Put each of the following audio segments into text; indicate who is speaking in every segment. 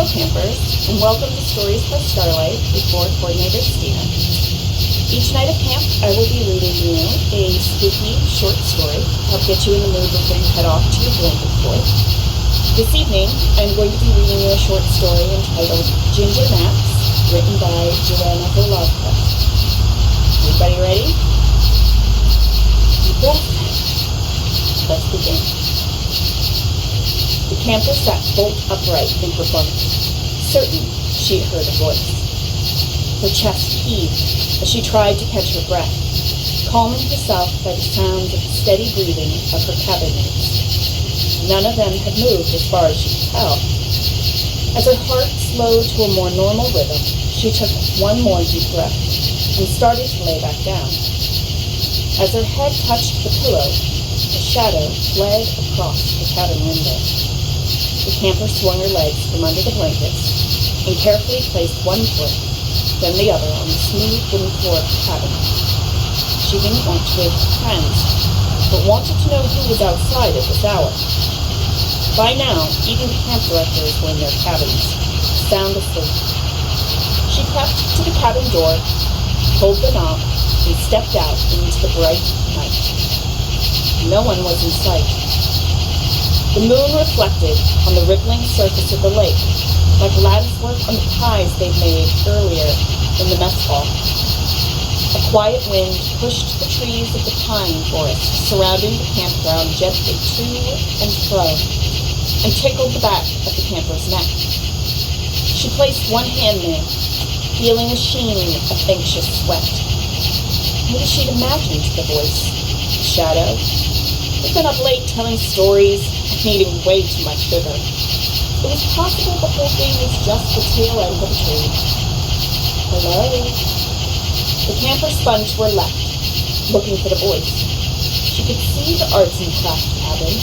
Speaker 1: campers, and welcome to Stories by Starlight with board coordinator Stina. Each night of camp, I will be reading you a spooky short story to help get you in the mood before you head off to your blanket fort. This evening, I'm going to be reading you a short story entitled Ginger Maps, written by Joanna Volovka. Everybody ready? Deep breath. Let's begin. The camper sat bolt upright in her bunk, certain she had heard a voice. Her chest heaved as she tried to catch her breath, calming herself by the sounds of the steady breathing of her cabin mates. None of them had moved as far as she could tell. As her heart slowed to a more normal rhythm, she took one more deep breath and started to lay back down. As her head touched the pillow, a shadow fled across the cabin window. The camper swung her legs from under the blankets and carefully placed one foot, then the other on the smooth wooden floor of the cabin. She didn't want to wake her friends, but wanted to know who was outside at this hour. By now, even camp directors were in their cabins, sound asleep. She crept to the cabin door, pulled the knob, and stepped out into the bright night. No one was in sight. The moon reflected on the rippling surface of the lake, like latticework on the pies they'd made earlier in the mess hall. A quiet wind pushed the trees of the pine forest surrounding the campground gently to and fro, and tickled the back of the camper's neck. She placed one hand there, feeling a sheen of anxious sweat. Maybe she'd imagined the voice, the shadow. They'd been up late telling stories, needing way too much sugar. It was possible the whole thing was just the tail end of a dream. Hello? The camper spun to her left, looking for the voice. She could see the arts and crafts cabin,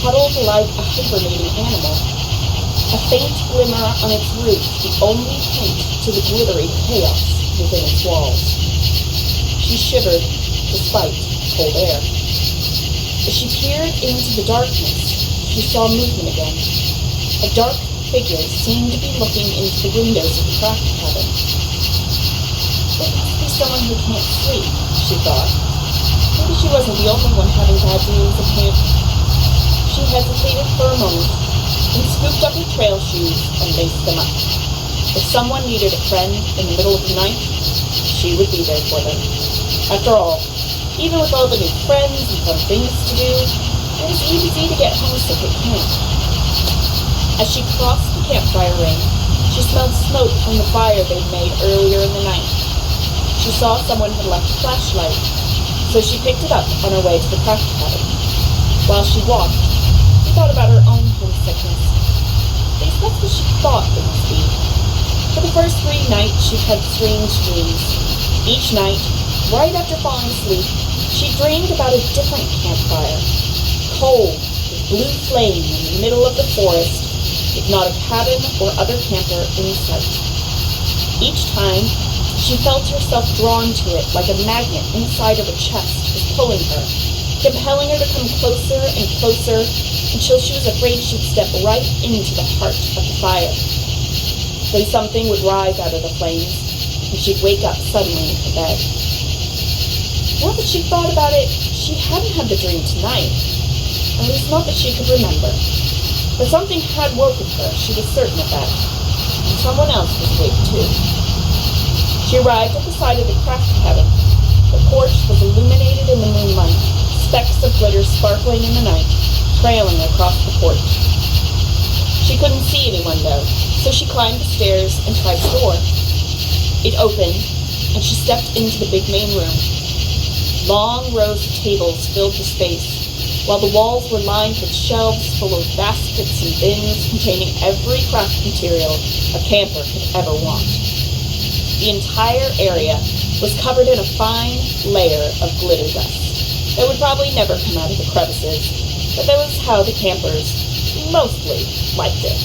Speaker 1: huddled like a hibernating animal. A faint glimmer on its roof, the only hint to the glittery chaos within its walls. She shivered, despite cold air. As she peered into the darkness, she saw movement again. A dark figure seemed to be looking into the windows of the craft cabin. It must be someone who can't sleep, she thought. Maybe she wasn't the only one having bad dreams of camp. She hesitated for a moment, and scooped up her trail shoes and laced them up. If someone needed a friend in the middle of the night, she would be there for them. After all, even with all the new friends and fun things to do, it was easy to get homesick at camp. As she crossed the campfire ring, she smelled smoke from the fire they'd made earlier in the night. She saw someone had left a flashlight, so she picked it up on her way to the craft cabin. While she walked, she thought about her own homesickness. At least that's what she thought it must be. For the first 3 nights, she'd had strange dreams. Each night, right after falling asleep, she dreamed about a different campfire. Cold, with blue flame in the middle of the forest, with not a cabin or other camper in sight. Each time, she felt herself drawn to it like a magnet inside of a chest was pulling her, compelling her to come closer and closer until she was afraid she'd step right into the heart of the fire. Then something would rise out of the flames, and she'd wake up suddenly in her bed. Now that she thought about it, she hadn't had the dream tonight. At least not that she could remember. But something had woken her, she was certain of that. And someone else was awake too. She arrived at the side of the craft cabin. The porch was illuminated in the moonlight, specks of glitter sparkling in the night, trailing across the porch. She couldn't see anyone though, so she climbed the stairs and tried the door. It opened, and she stepped into the big main room. Long rows of tables filled the space, while the walls were lined with shelves full of baskets and bins containing every craft material a camper could ever want. The entire area was covered in a fine layer of glitter dust that would probably never come out of the crevices, but that was how the campers mostly liked it.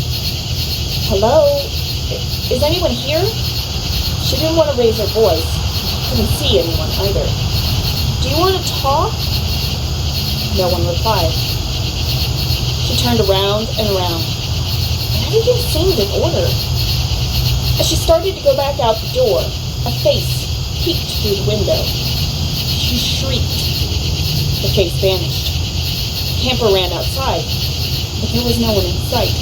Speaker 1: Hello? Is anyone here? She didn't want to raise her voice. She couldn't see anyone either. Do you want to talk? No one replied. She turned around and around. everything seemed in order. As she started to go back out the door, a face peeked through the window. She shrieked. The face vanished. The camper ran outside, but there was no one in sight.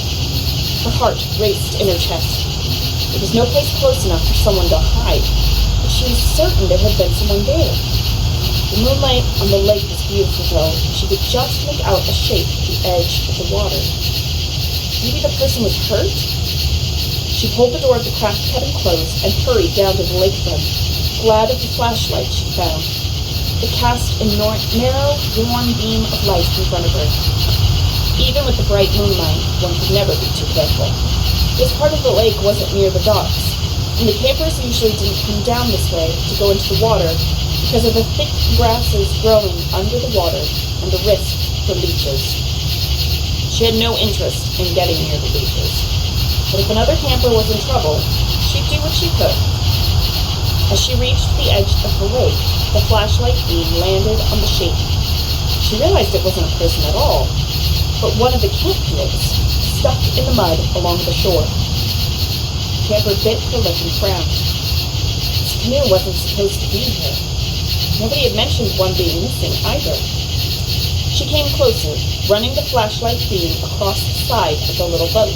Speaker 1: Her heart raced in her chest. There was no place close enough for someone to hide, but she was certain there had been someone there. The moonlight on the lake was beautiful, though, and she could just make out a shape at the edge of the water. Maybe the person was hurt? She pulled the door of the craft cabin closed and hurried down to the lakefront, glad of the flashlight she found. It cast a narrow, warm beam of light in front of her. Even with the bright moonlight, one could never be too careful. This part of the lake wasn't near the docks, and the campers usually didn't come down this way to go into the water because of the thick grasses growing under the water and the risk for leeches. She had no interest in getting near the leeches, but if another camper was in trouble, she'd do what she could. As she reached the edge of the lake, the flashlight beam landed on the shape. She realized it wasn't a person at all, but one of the camp canoes stuck in the mud along the shore. The camper bit her lip and frowned. This canoe wasn't supposed to be here. Nobody had mentioned one being missing either. She came closer, running the flashlight beam across the side of the little boat.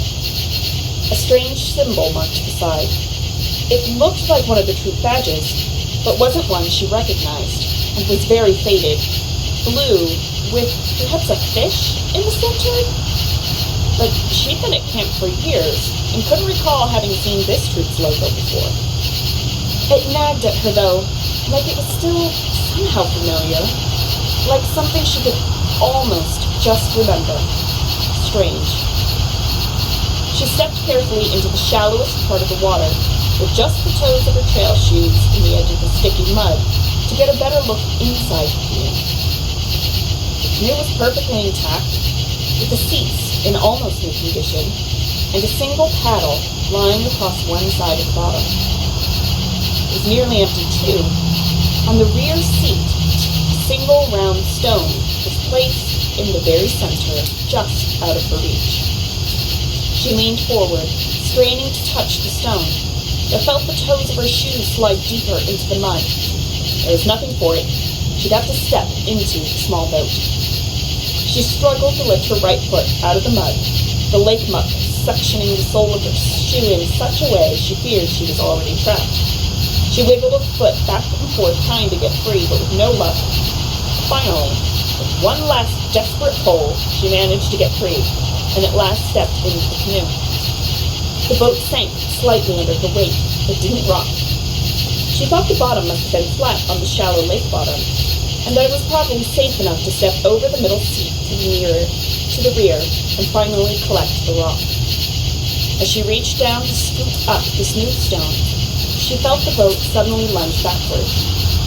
Speaker 1: A strange symbol marked the side. It looked like one of the troop badges, but wasn't one she recognized, and was very faded. Blue, with perhaps a fish in the center? But she'd been at camp for years, and couldn't recall having seen this troop's logo before. It nagged at her, though, like it was still somehow familiar, like something she could almost just remember. Strange. She stepped carefully into the shallowest part of the water, with just the toes of her trail shoes in the edge of the sticky mud, to get a better look inside the canoe. The canoe was perfectly intact, with the seats in almost new condition, and a single paddle lying across one side of the bottom. It was nearly empty, too. On the rear seat, a single round stone was placed in the very center, just out of her reach. She leaned forward, straining to touch the stone, but felt the toes of her shoes slide deeper into the mud. There was nothing for it. She'd have to step into the small boat. She struggled to lift her right foot out of the mud, the lake muck suctioning the sole of her shoe in such a way she feared she was already trapped. She wiggled her foot back and forth, trying to get free, but with no luck. Finally, with one last desperate pull, she managed to get free, and at last stepped into the canoe. The boat sank slightly under her weight, but didn't rock. She thought the bottom must have been flat on the shallow lake bottom, and that it was probably safe enough to step over the middle seat to the rear and finally collect the rock. As she reached down to scoop up the smooth stone, she felt the boat suddenly lunge backward.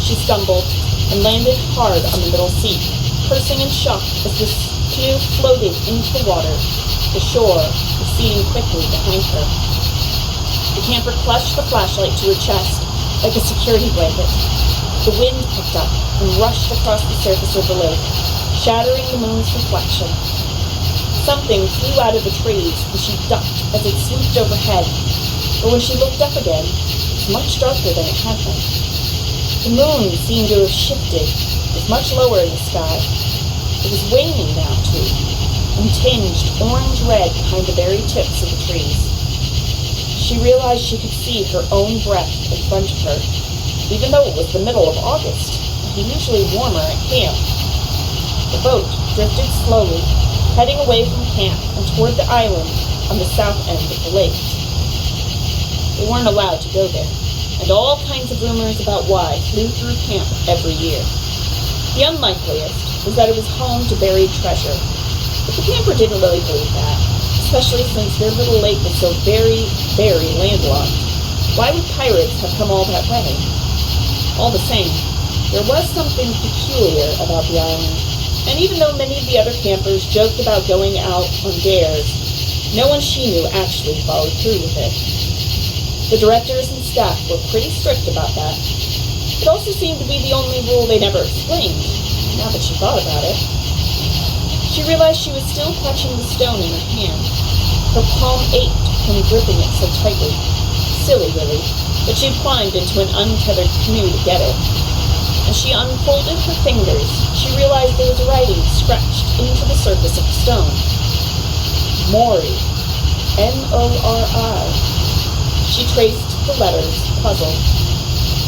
Speaker 1: She stumbled and landed hard on the middle seat, cursing in shock as the canoe floated into the water, the shore receding quickly behind her. The camper clutched the flashlight to her chest like a security blanket. The wind picked up and rushed across the surface of the lake, shattering the moon's reflection. Something flew out of the trees, and she ducked as it swooped overhead, but when she looked up again, it was much darker than it had been. The moon seemed to have shifted, was much lower in the sky. It was waning now, too, and tinged orange-red behind the very tips of the trees. She realized she could see her own breath in front of her, even though it was the middle of August, and usually warmer at camp. The boat drifted slowly, heading away from camp and toward the island on the south end of the lake. They weren't allowed to go there, and all kinds of rumors about why flew through camp every year. The unlikeliest was that it was home to buried treasure, but the camper didn't really believe that, especially since their little lake was so very, very landlocked. Why would pirates have come all that way? All the same, there was something peculiar about the island, and even though many of the other campers joked about going out on dares, no one she knew actually followed through with it. The directors and staff were pretty strict about that. It also seemed to be the only rule they never explained, now that she thought about it. She realized she was still clutching the stone in her hand. Her palm ached from gripping it so tightly. Silly, really, but she'd climbed into an untethered canoe to get it. As she unfolded her fingers, she realized there was writing scratched into the surface of the stone. Mori. M-O-R-I. She traced the letters, puzzled.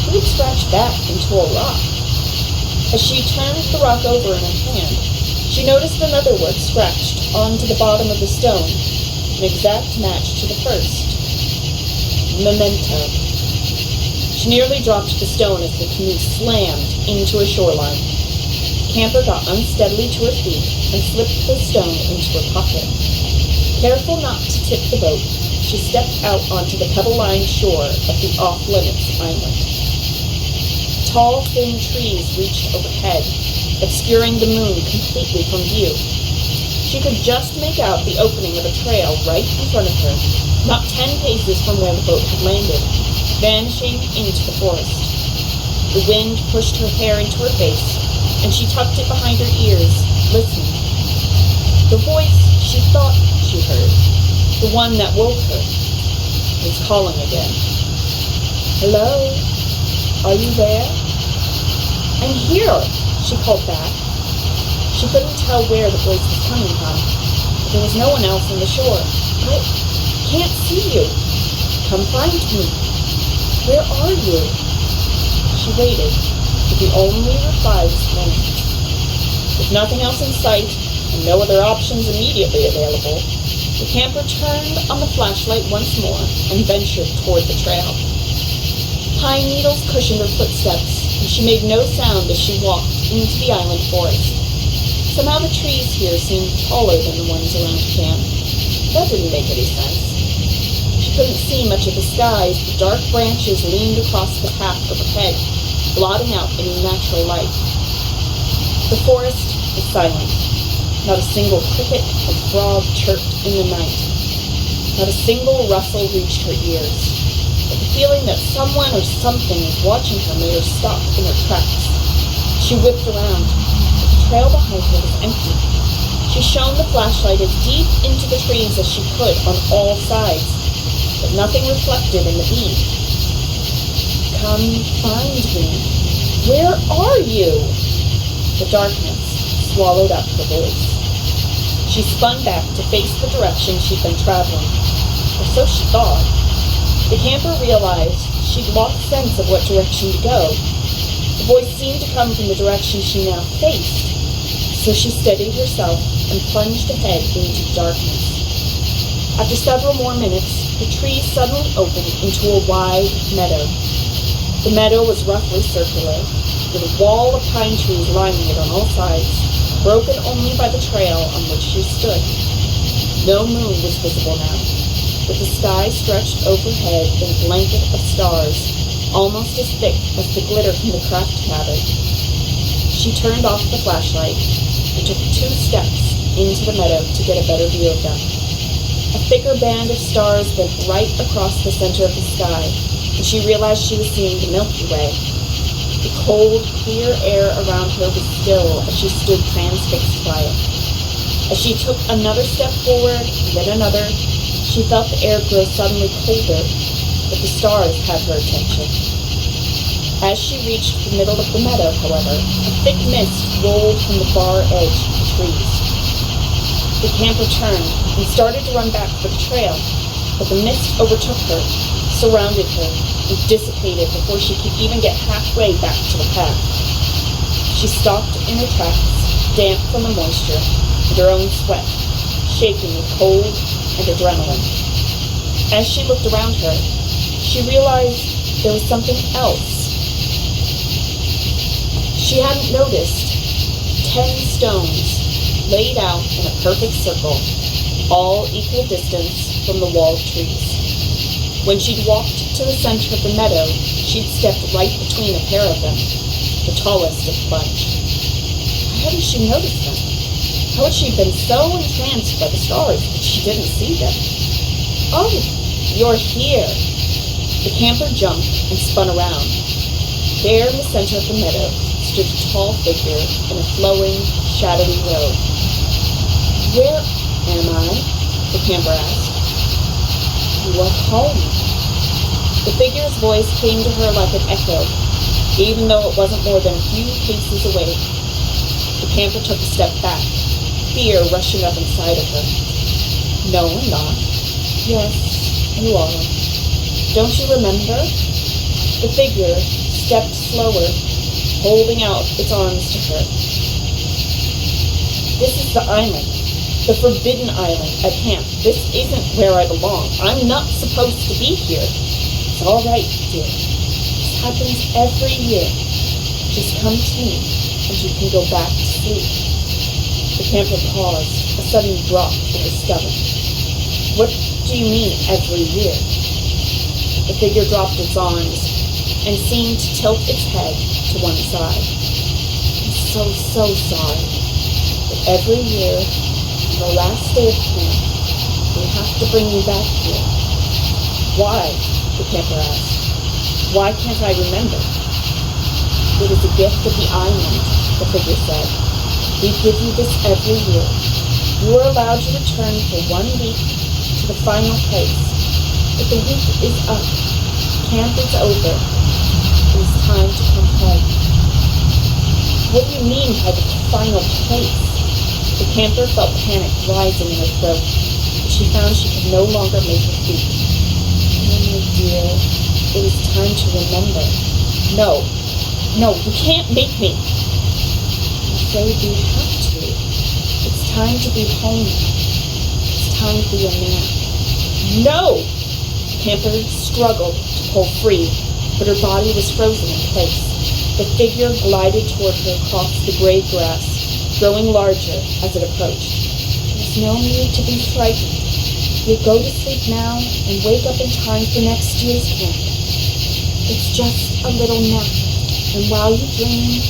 Speaker 1: Who had scratched that into a rock? As she turned the rock over in her hand, she noticed another word scratched onto the bottom of the stone, an exact match to the first. Memento. She nearly dropped the stone as the canoe slammed into a shoreline. The camper got unsteadily to her feet and slipped the stone into her pocket. Careful not to tip the boat, she stepped out onto the pebble-lined shore of the off-limits island. Tall, thin trees reached overhead, obscuring the moon completely from view. She could just make out the opening of a trail right in front of her, not 10 paces from where the boat had landed, vanishing into the forest. The wind pushed her hair into her face, and she tucked it behind her ears, listening. The voice she thought she heard, the one that woke her, was calling again. Hello? Are you there? I'm here, she called back. She couldn't tell where the voice was coming from. There was no one else on the shore. I can't see you. Come find me. Where are you? She waited, but the only reply was wind. With nothing else in sight, and no other options immediately available, the camper turned on the flashlight once more and ventured toward the trail. Pine needles cushioned her footsteps, and she made no sound as she walked into the island forest. Somehow the trees here seemed taller than the ones around camp. That didn't make any sense. She couldn't see much of the sky as the dark branches leaned across the path overhead, blotting out any natural light. The forest was silent. Not a single cricket or frog chirped in the night. Not a single rustle reached her ears. But the feeling that someone or something was watching her made her stop in her tracks. She whipped around. The trail behind her was empty. She shone the flashlight as deep into the trees as she could on all sides, but nothing reflected in the beam. Come find me. Where are you? The darkness swallowed up her voice. She spun back to face the direction she'd been traveling, or so she thought. The camper realized she'd lost sense of what direction to go. The voice seemed to come from the direction she now faced, so she steadied herself and plunged ahead into the darkness. After several more minutes, the trees suddenly opened into a wide meadow. The meadow was roughly circular, with a wall of pine trees lining it on all sides, broken only by the trail on which she stood. No moon was visible now, but the sky stretched overhead in a blanket of stars, almost as thick as the glitter from the craft cabin. She turned off the flashlight and took 2 steps into the meadow to get a better view of them. A thicker band of stars went right across the center of the sky, and she realized she was seeing the Milky Way. The cold, clear air around her was still as she stood transfixed by it. As she took another step forward, and then another, she felt the air grow suddenly colder, but the stars had her attention. As she reached the middle of the meadow, however, a thick mist rolled from the far edge of the trees. The camper turned and started to run back for the trail, but the mist overtook her, surrounded her, and dissipated before she could even get halfway back to the path. She stopped in her tracks, damp from the moisture, and her own sweat, shaking with cold and adrenaline. As she looked around her, she realized there was something else. She hadn't noticed 10 stones laid out in a perfect circle, all equal distance from the wall of trees. When she'd walked to the center of the meadow, she'd stepped right between a pair of them, the tallest of the bunch. How hadn't she noticed them? How had she been so entranced by the stars that she didn't see them? Oh, you're here. The camper jumped and spun around. There in the center of the meadow stood a tall figure in a flowing, shadowy robe. Where am I? The camper asked. You are home. The figure's voice came to her like an echo, even though it wasn't more than a few paces away. The camper took a step back, fear rushing up inside of her. No, I'm not. Yes, you are. Don't you remember? The figure stepped slower, holding out its arms to her. This is the island, the forbidden island at camp. This isn't where I belong. I'm not supposed to be here. It's all right, dear. This happens every year. Just come to me, and you can go back to sleep. The camper paused, a sudden drop in her stomach. What do you mean, every year? The figure dropped its arms and seemed to tilt its head to one side. I'm so sorry. But every year, on the last day of camp, we have to bring you back here. Why? The camper asked. Why can't I remember? It is a gift of the island, the figure said. We give you this every year. You are allowed to return for 1 week to the final place. But the week is up. Camp is over. It is time to come home. What do you mean by the final place? The camper felt panic rising in her throat, but she found she could no longer make her feet. Oh, my dear, it is time to remember. No, you can't make me. I'm afraid we have to. It's time to be home. It's time for your nap. No! The camper struggled to pull free, but her body was frozen in place. The figure glided toward her across the gray grass, growing larger as it approached. There's no need to be frightened. You'll go to sleep now and wake up in time for next year's camp. It's just a little nap, and while you dream,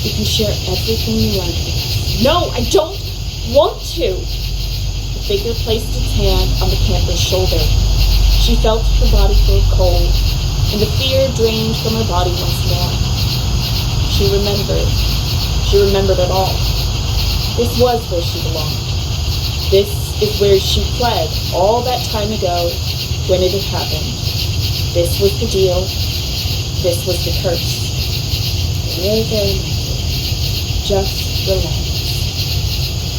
Speaker 1: you can share everything you learned with us. No, I don't want to! The figure placed its hand on the camper's shoulder. She felt her body grow cold, and the fear drained from her body once more. She remembered it all. This was where she belonged. This is where she fled all that time ago when it had happened. This was the deal. This was the curse. Very, very mentally. Just relax.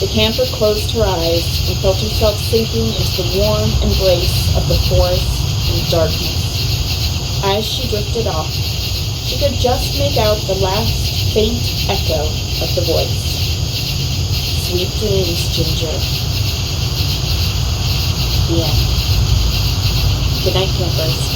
Speaker 1: The camper closed her eyes and felt herself sinking into the warm embrace of the forest and darkness. As she drifted off, she could just make out the last faint echo of the voice. Sweet dreams, Ginger. The end. Good night, campers.